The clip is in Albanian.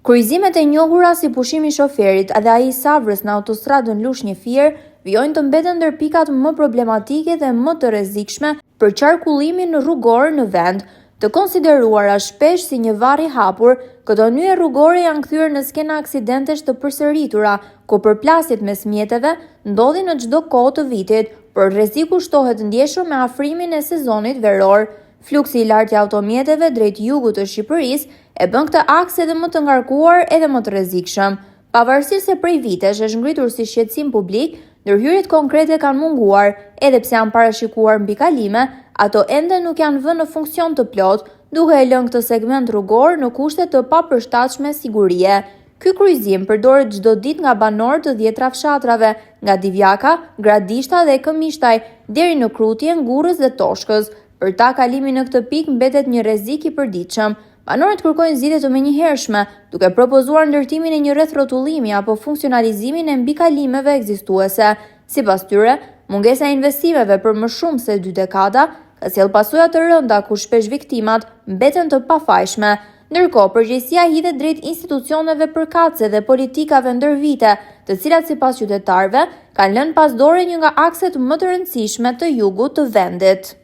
Kryqëzimet e njohura si pushimi i shoferit dhe ai i Savrës në autostradën Lushnjë-Fier vijojnë të mbeten ndër pikat më problematike dhe më të rrezikshme për qarkullimin rrugor në vend. Të konsideruara shpesh si një varr i hapur, këto nyje rrugore janë kthyer në skena aksidentesh të përsëritura, ku përplasjet mes mjeteve ndodhin në çdo kohë të vitit, por rreziku shtohet ndjeshëm me afrimin e sezonit veror. Fluksi i lartë i automjeteve drejt jugut të Shqipërisë e bën këtë aks edhe më të ngarkuar edhe më të rrezikshëm. Pavarësisht se prej vitesh është ngritur si shqetësim publik, ndërhyrjet konkrete kanë munguar, edhe pse janë parashikuar mbi kalime, ato ende nuk janë vënë në funksion të plot, duke e lënë këtë segment rrugor në kushte të papërshtatshme sigurie. Ky kryqëzim përdoret çdo ditë nga banorët të 10 fshatrave, nga Divjaka, Gradishta dhe Këmishtaj deri në Krutje, Ngurrës dhe Toshkës. Për ta kalimi në këtë pikë mbetet një rrezik i përditshëm. Banorët kërkojnë zgjidhje të menjëhershme, duke propozuar ndërtimin e një rrethrotullimi apo funksionalizimin e mbikalimeve ekzistuese. Sipas tyre, mungesa e investimeve për më shumë se 2 dekada ka sjellë pasoja të rënda ku shpesh viktimat mbeten të pafajshme. Ndërkohë, përgjegjësia hidhet drejt institucioneve përkatëse dhe politikave ndër vite, të cilat sipas qytetarëve kanë lënë pas dore një nga akset më të rëndësishme të jugut të vendit.